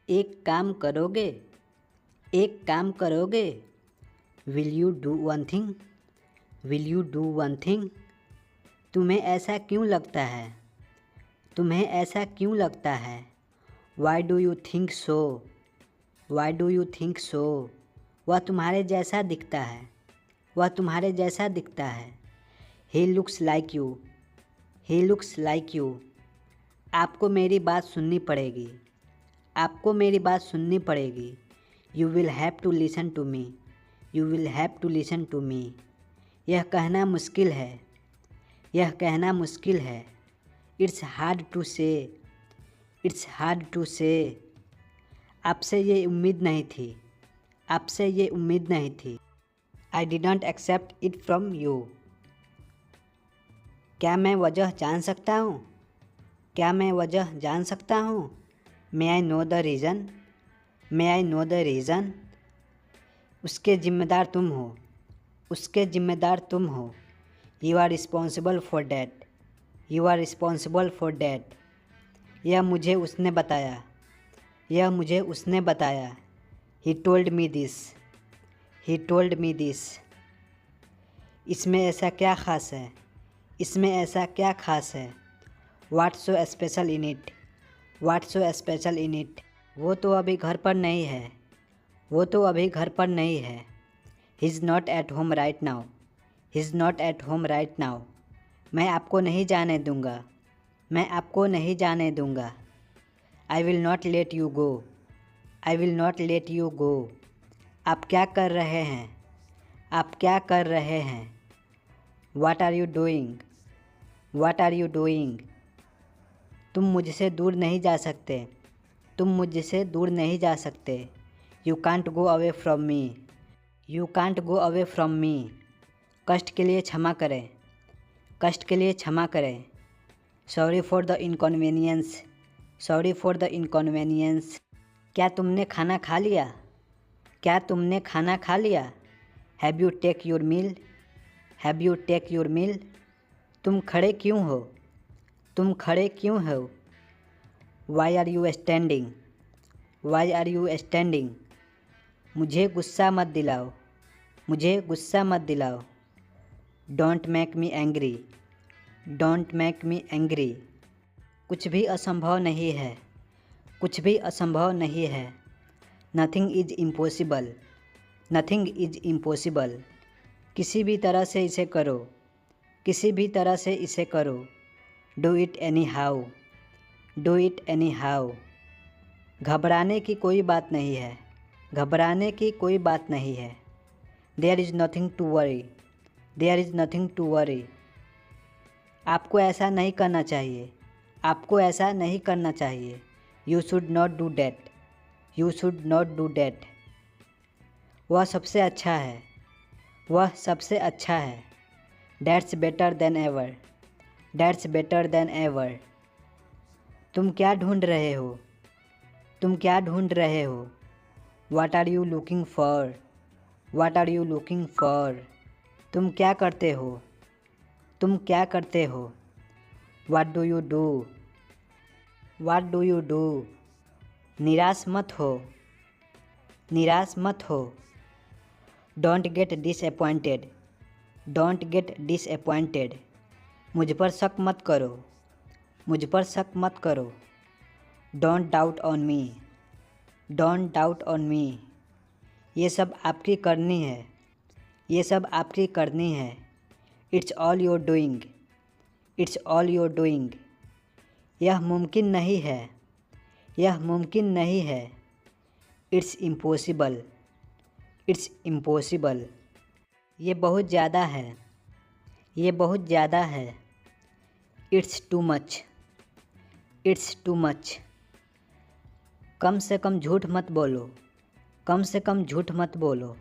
एक काम करोगे? एक काम करोगे? Will you do one thing? Will you do one thing? तुम्हें ऐसा क्यों लगता है? तुम्हें ऐसा क्यों लगता है? Why do you think so? Why do you think so? वह तुम्हारे जैसा दिखता है। वह तुम्हारे जैसा दिखता है। He looks like you. He looks like you. आपको मेरी बात सुननी पड़ेगी। आपको मेरी बात सुननी पड़ेगी। You will have to listen to me. You will have to listen to me. यह कहना मुश्किल है। यह कहना मुश्किल है। It's hard to say. It's hard to say. आपसे ये उम्मीद नहीं थी। आपसे ये उम्मीद नहीं थी। I didn't accept it from you. क्या मैं वजह जान सकता हूँ? क्या मैं वजह जान सकता हूँ? May I know the reason? May I know the reason? उसके ज़िम्मेदार तुम हो। उसके ज़िम्मेदार तुम हो। You are responsible for that. You are responsible for that. यह मुझे उसने बताया। यह मुझे उसने बताया। He told me this. He told me this. इसमें ऐसा क्या ख़ास है? इसमें ऐसा क्या ख़ास है? What's so special in it? What's so special in it? वो तो अभी घर पर नहीं है। वो तो अभी घर पर नहीं है। He is not at home right now. He is not at home right now. मैं आपको नहीं जाने दूंगा। मैं आपको नहीं जाने दूंगा। I will not let you go. I will not let you go. आप क्या कर रहे हैं? आप क्या कर रहे हैं? What are you doing? What are you doing? तुम मुझसे दूर नहीं जा सकते। तुम मुझसे दूर नहीं जा सकते। You can't go away from me. You can't go away from me. कष्ट के लिए क्षमा करें। कष्ट के लिए क्षमा करें। Sorry for the inconvenience. Sorry for the inconvenience. क्या तुमने खाना खा लिया? क्या तुमने खाना खा लिया? Have you take your meal? Have you take your meal? तुम खड़े क्यों हो? तुम खड़े क्यों हो? Why are you standing? Why are you standing? मुझे गुस्सा मत दिलाओ। मुझे गुस्सा मत दिलाओ। Don't make me angry. Don't make me angry. कुछ भी असंभव नहीं है। कुछ भी असंभव नहीं है। Nothing is impossible. Nothing is impossible. किसी भी तरह से इसे करो। किसी भी तरह से इसे करो। Do it any how. Do it any how. घबराने की कोई बात नहीं है। घबराने की कोई बात नहीं है। There is nothing to worry. There is nothing to worry. आपको ऐसा नहीं करना चाहिए। आपको ऐसा नहीं करना चाहिए। You should not do that. You should not do that. वह सबसे अच्छा है। वह सबसे अच्छा है। That's better than ever. That's better than ever. तुम क्या ढूंढ रहे हो? तुम क्या ढूंढ रहे हो? What are you looking for? What are you looking for? तुम क्या करते हो? तुम क्या करते हो? What do you do? What do you do? निराश मत हो। निराश मत हो। Don't get disappointed. Don't get disappointed. मुझ पर शक मत करो। मुझ पर शक मत करो। Don't doubt on me. Don't doubt on me. ये सब आपकी करनी है। ये सब आपकी करनी है। It's all your doing. It's all your doing. यह मुमकिन नहीं है। यह मुमकिन नहीं है। It's impossible. It's impossible. ये बहुत ज़्यादा है। ये बहुत ज़्यादा है। It's too much. It's too much. कम से कम झूठ मत बोलो। कम से कम झूठ मत बोलो।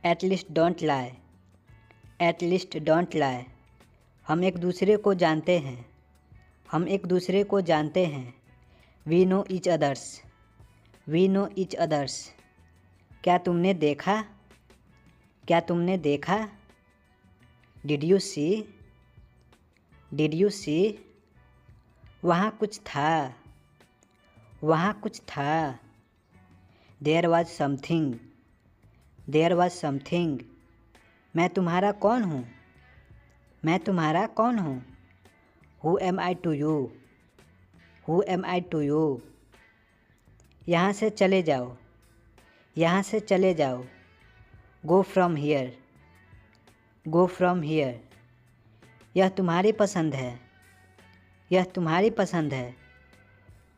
At least don't lie. At least don't lie. हम एक दूसरे को जानते हैं। हम एक दूसरे को जानते हैं। We know each others. We know each others. क्या तुमने देखा? क्या तुमने देखा? Did you see? Did you see? वहाँ कुछ था। वहाँ कुछ था। There was something. There was something. मैं तुम्हारा कौन हूँ? मैं तुम्हारा कौन हूँ? Who am I to you? Who am I to you? यहाँ से चले जाओ। यहाँ से चले जाओ। Go from here. Go from here. यह तुम्हारी पसंद है। यह तुम्हारी पसंद है।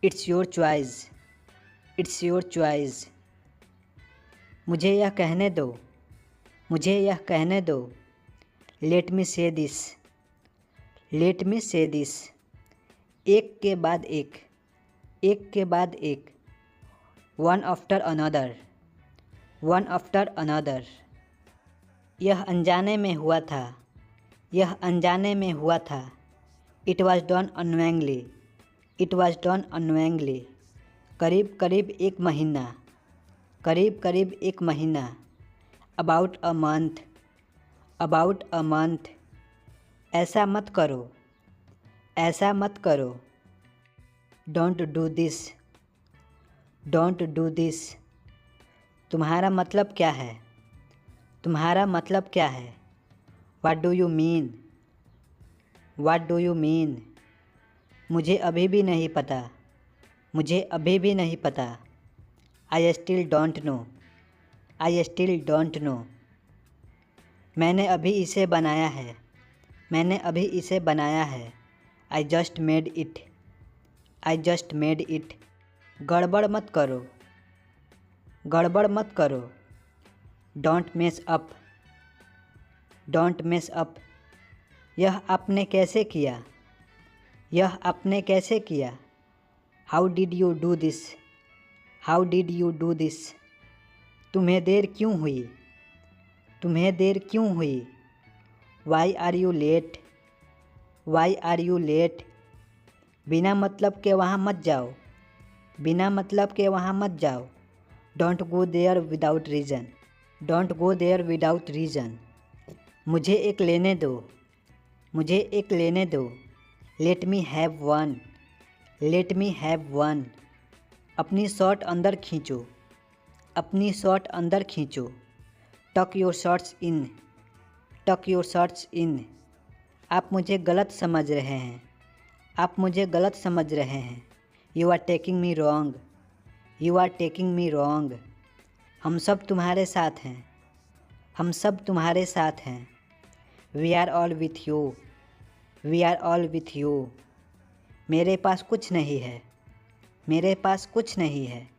It's your choice. It's your choice. मुझे यह कहने दो। मुझे यह कहने दो। लेट मी से दिस। लेट मी से दिस। एक के बाद एक। एक के बाद एक। One after another. One after another. यह अनजाने में हुआ था। यह अनजाने में हुआ था। It was done unknowingly. It was done unknowingly. करीब करीब एक महीना। करीब करीब एक महीना। About a month. About a month. ऐसा मत करो। ऐसा मत करो। Don't do this. Don't do this. तुम्हारा मतलब क्या है? तुम्हारा मतलब क्या है? What do you mean? What do you mean? मुझे अभी भी नहीं पता। मुझे अभी भी नहीं पता। I still don't know. I still don't know. मैंने अभी इसे बनाया है। मैंने अभी इसे बनाया है। I just made it. I just made it. गड़बड़ मत करो। गड़बड़ मत करो। Don't mess up. Don't mess up. यह आपने कैसे किया? यह आपने कैसे किया? How did you do this? How did you do this? तुम्हें देर क्यों हुई? तुम्हें देर क्यों हुई? Why are you late? Why are you late? बिना मतलब के वहाँ मत जाओ। बिना मतलब के वहाँ मत जाओ। Don't go there without reason. Don't go there without reason. मुझे एक लेने दो। मुझे एक लेने दो। Let me have one. Let me have one. अपनी शर्ट अंदर खींचो। अपनी शर्ट अंदर खींचो। टक योर शर्ट्स इन। टक योर शर्ट्स इन। आप मुझे गलत समझ रहे हैं। आप मुझे गलत समझ रहे हैं। You are taking me wrong. You are taking me wrong. हम सब तुम्हारे साथ हैं। हम सब तुम्हारे साथ हैं। We are all with you. We are all with you. मेरे पास कुछ नहीं है। मेरे पास कुछ नहीं है।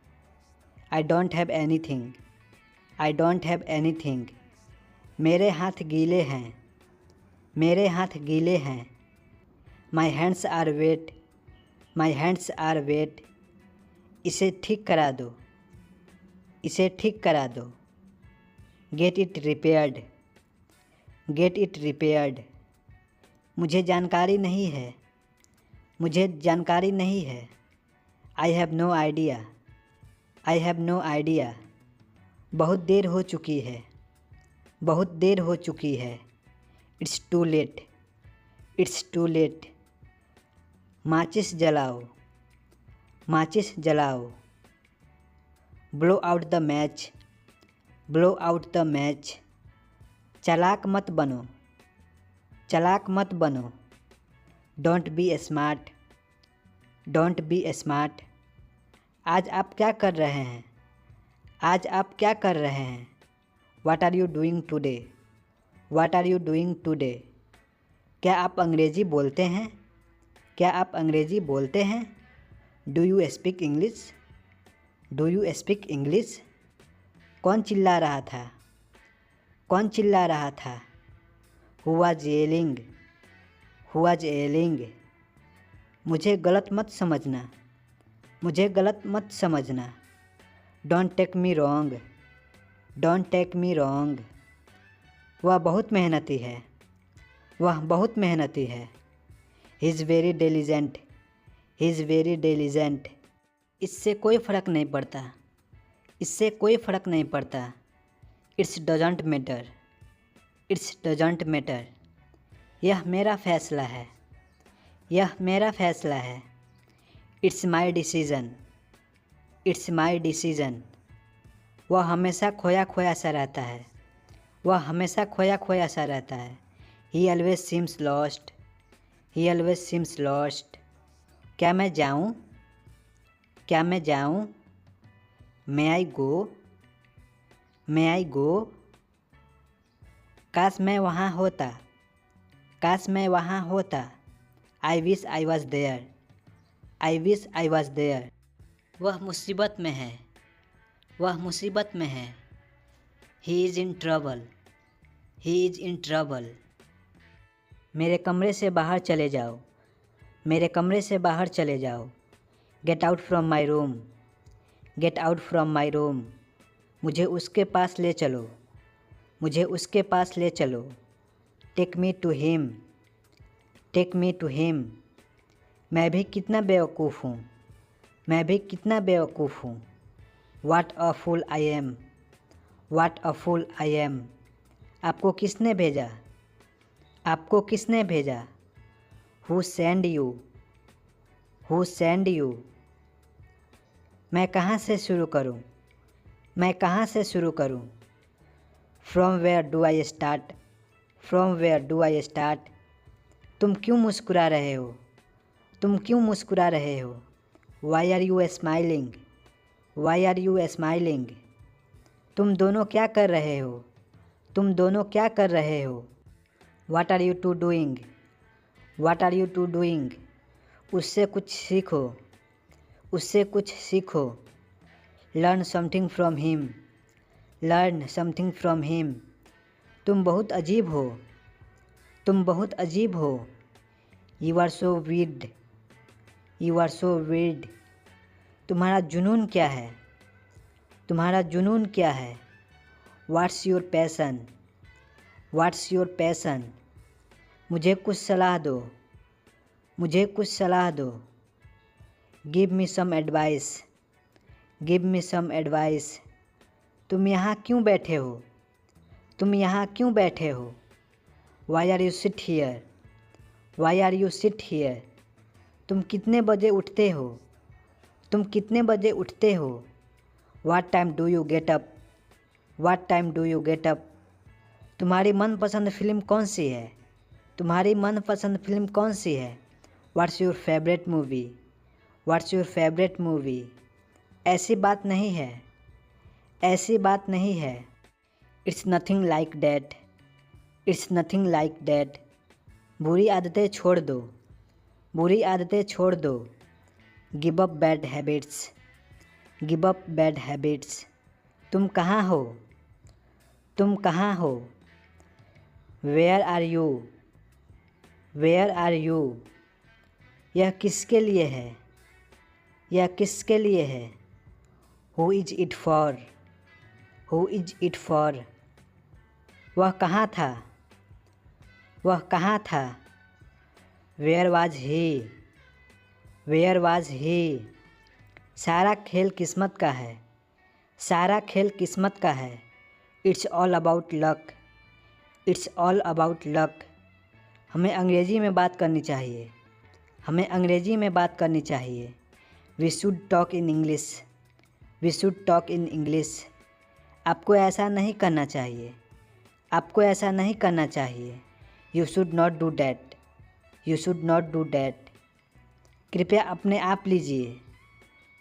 I don't have anything. I don't have anything. मेरे हाथ गीले हैं। मेरे हाथ गीले हैं। My hands are wet. My hands are wet. इसे ठीक करा दो। इसे ठीक करा दो। Get it repaired. Get it repaired. मुझे जानकारी नहीं है। मुझे जानकारी नहीं है। I have no idea. I have no idea. बहुत देर हो चुकी है। बहुत देर हो चुकी है। It's too late. It's too late. माचिस जलाओ। माचिस जलाओ। Blow out the match. Blow out the match. चालाक मत बनो। चालाक मत बनो। Don't be smart. Don't be smart. आज आप क्या कर रहे हैं? आज आप क्या कर रहे हैं? What are you doing today? What are you doing today? क्या आप अंग्रेज़ी बोलते हैं? क्या आप अंग्रेज़ी बोलते हैं? Do you speak English? Do you speak English? कौन चिल्ला रहा था? कौन चिल्ला रहा था? Who was yelling? Who was yelling? मुझे गलत मत समझना। मुझे गलत मत समझना। Don't take me wrong. Don't take me wrong. वह बहुत मेहनती है। वह बहुत मेहनती है। He is very diligent. He is very diligent. इससे कोई फ़र्क नहीं पड़ता। इससे कोई फ़र्क नहीं पड़ता। It's doesn't matter. It's doesn't matter. यह मेरा फ़ैसला है। यह मेरा फ़ैसला है। It's my decision. It's my decision. वह हमेशा खोया खोया सा रहता है। वह हमेशा खोया खोया सा रहता है। ही ऑलवेज सीम्स लॉस्ट। ही ऑलवेज सीम्स लॉस्ट। क्या मैं जाऊँ? क्या मैं जाऊँ? मे आई गो? मे आई गो? काश मैं वहाँ होता। काश मैं वहाँ होता। I wish I was there. I wish I was there. वह मुसीबत में है। वह मुसीबत में है। He is in trouble. He is in trouble. मेरे कमरे से बाहर चले जाओ। मेरे कमरे से बाहर चले जाओ। Get out from my room. Get out from my room. मुझे उसके पास ले चलो। मुझे उसके पास ले चलो। Take me to him. Take me to him. मैं भी कितना बेवकूफ़ हूँ। मैं भी कितना बेवकूफ़ हूँ। What a fool I am. What a fool I am. आपको किसने भेजा? आपको किसने भेजा? Who send you. Who send you. मैं कहाँ से शुरू करूँ? मैं कहाँ से शुरू करूँ? From where do I start. From where do I start. तुम क्यों मुस्कुरा रहे हो? तुम क्यों मुस्कुरा रहे हो? Why are you smiling. Why are you smiling. तुम दोनों क्या कर रहे हो? तुम दोनों क्या कर रहे हो? What are you two doing. What are you two doing. उससे कुछ सीखो। उससे कुछ सीखो। Learn something from him. Learn something from him. तुम बहुत अजीब हो। तुम बहुत अजीब हो। You are so weird. You are so weird. तुम्हारा जुनून क्या है? तुम्हारा जुनून क्या है? What's your passion. What's your passion. मुझे कुछ सलाह दो। मुझे कुछ सलाह दो। Give me some advice. Give me some advice. तुम यहाँ क्यों बैठे हो? तुम यहाँ क्यों बैठे हो? Why are you sit here. Why are you sit here. तुम कितने बजे उठते हो? तुम कितने बजे उठते हो? What time do you get up. What time do you get up. तुम्हारी मनपसंद फिल्म कौन सी है? तुम्हारी मनपसंद फिल्म कौन सी है? What's your favourite movie. What's your favourite movie. ऐसी बात नहीं है। ऐसी बात नहीं है। It's nothing like that. It's nothing like that. बुरी आदतें छोड़ दो। बुरी आदतें छोड़ दो। Give up bad habits. Give up bad habits. तुम कहाँ हो? तुम कहाँ हो? Where are you. Where are you. यह किसके लिए है? यह किसके लिए है? Who is it for. Who is it for. वह कहाँ था? वह कहाँ था? Where was he. Where was he. सारा खेल किस्मत का है। सारा खेल किस्मत का है। It's all about luck. It's all about luck. हमें अंग्रेज़ी में बात करनी चाहिए। हमें अंग्रेज़ी में बात करनी चाहिए। We should talk in English. We should talk in English. आपको ऐसा नहीं करना चाहिए। आपको ऐसा नहीं करना चाहिए। You should not do that. You should not do that. कृपया अपने आप लीजिए।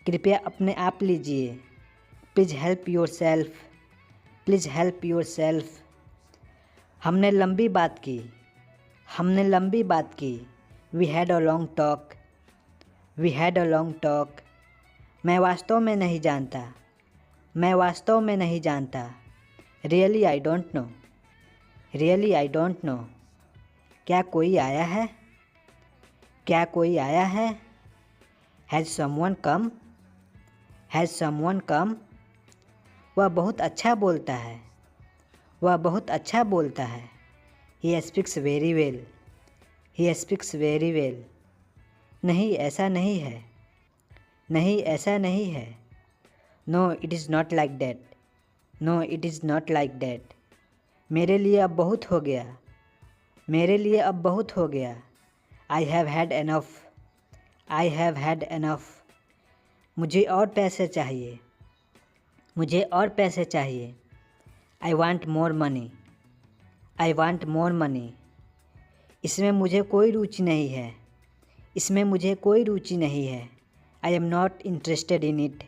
कृपया अपने आप लीजिए। Please help yourself. Please help yourself. हमने लंबी बात की। हमने लंबी बात की। We had a long talk. We had a long talk. मैं वास्तव में नहीं जानता। मैं वास्तव में नहीं जानता। Really I don't know. Really I don't know. क्या कोई आया है? क्या कोई आया है? Has someone come. Has someone come. वह बहुत अच्छा बोलता है। वह बहुत अच्छा बोलता है। He speaks very well. He speaks very well. नहीं ऐसा नहीं है। नहीं ऐसा नहीं है। No it is not like that. No it is not like that. मेरे लिए अब बहुत हो गया। मेरे लिए अब बहुत हो गया। I have had enough. I have had enough. मुझे और पैसे चाहिए, मुझे और पैसे चाहिए। I want more money, I want more money. इसमें मुझे कोई रुचि नहीं है, इसमें मुझे कोई रुचि नहीं है। I am not interested in it,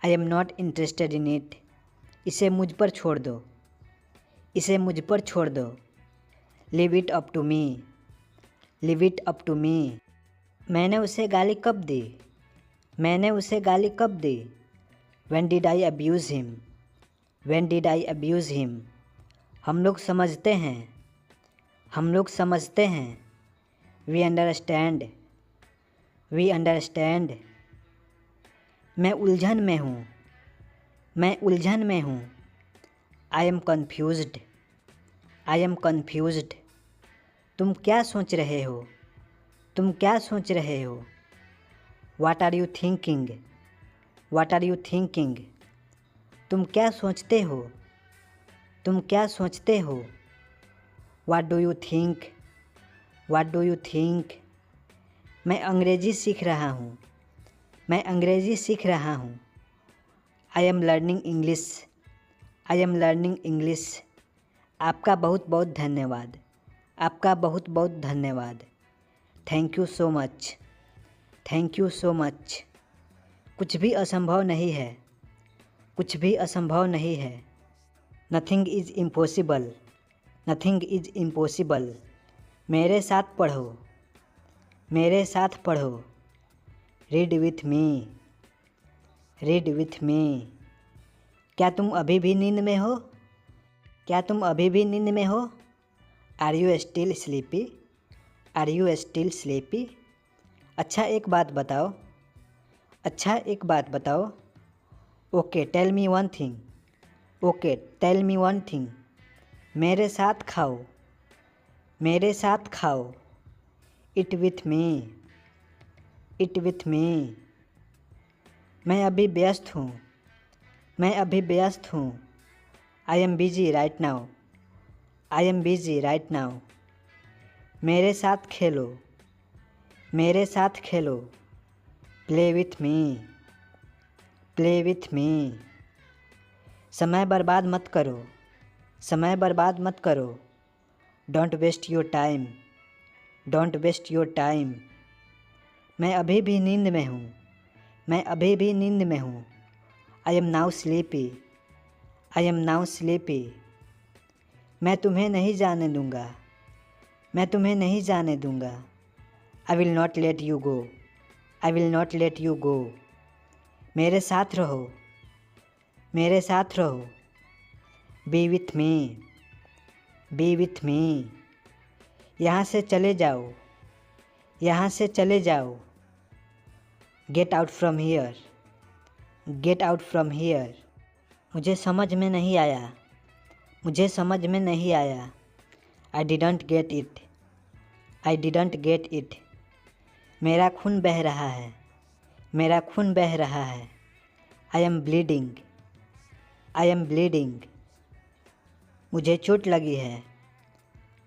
I am not interested in it. इसे मुझ पर छोड़ दो, इसे मुझ पर छोड़ दो। Leave it up to me, leave it up to me. मैंने उसे गाली कब दी, मैंने उसे गाली कब दी। When did I abuse him, when did I abuse him। हम लोग समझते हैं, हम लोग समझते हैं। We understand, we understand। मैं उलझन में हूँ, मैं उलझन में हूँ। I am confused, I am confused। तुम क्या सोच रहे हो, तुम क्या सोच रहे हो। What are you thinking, What are you thinking। तुम क्या सोचते हो, तुम क्या सोचते हो। What do you think, What do you think। मैं अंग्रेज़ी सीख रहा हूँ, मैं अंग्रेज़ी सीख रहा हूँ। I am learning English, I am learning English। आपका बहुत बहुत धन्यवाद, आपका बहुत बहुत धन्यवाद। Thank you so much, thank you so much. कुछ भी असंभव नहीं है, कुछ भी असंभव नहीं है। Nothing is impossible, nothing is impossible. मेरे साथ पढ़ो, मेरे साथ पढ़ो। Read with me, read with me. क्या तुम अभी भी नींद में हो, क्या तुम अभी भी नींद में हो। Are you still sleepy, are you still sleepy. अच्छा एक बात बताओ, अच्छा एक बात बताओ। Okay tell me one thing, okay tell me one thing. मेरे साथ खाओ, मेरे साथ खाओ। Eat with me, eat with me. मैं अभी व्यस्त हूँ, मैं अभी व्यस्त हूँ। I am busy right now, I am busy right now. मेरे साथ खेलो, मेरे साथ खेलो। Play with me, play with me. समय बर्बाद मत करो, समय बर्बाद मत करो। Don't waste your time, don't waste your time. मैं अभी भी नींद में हूँ, मैं अभी भी नींद में हूँ। I M now sleepy, I am now sleepy. मैं तुम्हें नहीं जाने दूँगा, मैं तुम्हें नहीं जाने दूँगा। I will not let you go, I will not let you go. मेरे साथ रहो, मेरे साथ रहो। B with me, B with me. यहाँ से चले जाओ, यहाँ से चले जाओ। Get out from here, get out from here. मुझे समझ में नहीं आया, मुझे समझ में नहीं आया। I didn't get it, I didn't get it. मेरा खून बह रहा है, मेरा खून बह रहा है। I am bleeding, I am bleeding. मुझे चोट लगी है,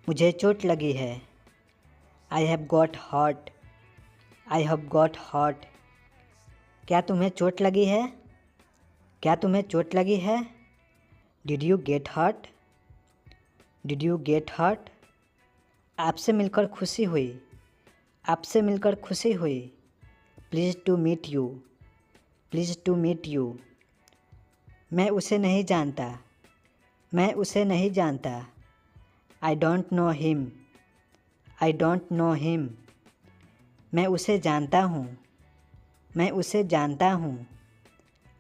मुझे चोट लगी है। I have got hot, I have got hot. क्या तुम्हें चोट लगी है, क्या तुम्हें चोट लगी है। Did you get hurt, did you get hurt. आपसे मिलकर खुशी हुई, आपसे मिलकर खुशी हुई। Please to meet you, please to meet you. मैं उसे नहीं जानता, मैं उसे नहीं जानता। I don't know him, I don't know him. मैं उसे जानता हूँ, मैं उसे जानता हूँ।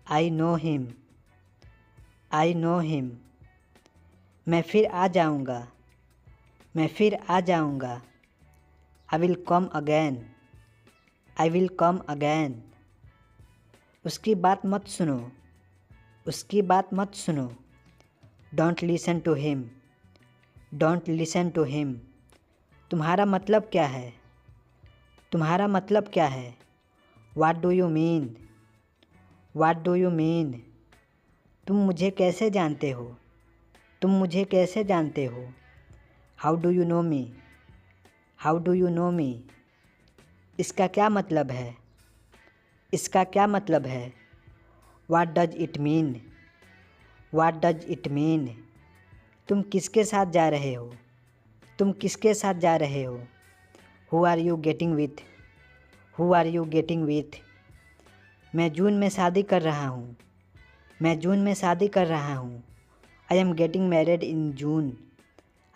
I know him, I know him. मैं फिर आ जाऊँगा, मैं फिर आ जाऊँगा। I will come again, I will come again. उसकी बात मत सुनो, उसकी बात मत सुनो। Don't listen to him, don't listen to him. तुम्हारा मतलब क्या है, तुम्हारा मतलब क्या है। What do you mean, what do you mean. तुम मुझे कैसे जानते हो, तुम मुझे कैसे जानते हो। How do you know me, how do you know me. इसका क्या मतलब है, इसका क्या मतलब है? What does it mean? What does it mean? तुम किसके साथ जा रहे हो? तुम किसके साथ जा रहे हो? Who are you getting with? Who are you getting with? मैं जून में शादी कर रहा हूँ। मैं जून में शादी कर रहा हूँ। I am getting married in June.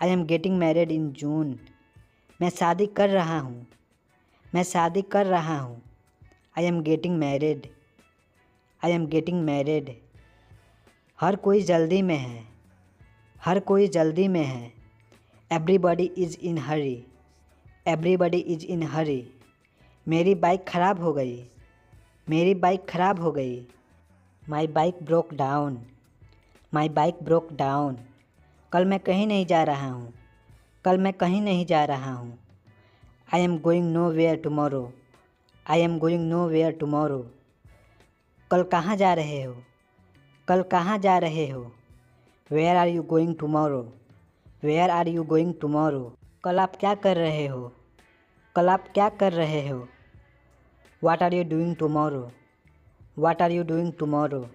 I am getting married in June. मैं शादी कर रहा हूँ। मैं शादी कर रहा हूँ। I am getting married. I am getting married. हर कोई जल्दी में है। हर कोई जल्दी में है। Everybody is in hurry. Everybody is in hurry. मेरी बाइक ख़राब हो गई। मेरी बाइक ख़राब हो गई। My bike broke down. My bike broke down. कल मैं कहीं नहीं जा रहा हूँ। कल मैं कहीं नहीं जा रहा हूँ। I am going nowhere tomorrow. I am going nowhere tomorrow. कल कहाँ जा रहे हो? कल कहाँ जा रहे हो? Where are you going tomorrow? Where are you going tomorrow? कल आप क्या कर रहे हो? कल आप क्या कर रहे हो? What are you doing tomorrow? What are you doing tomorrow?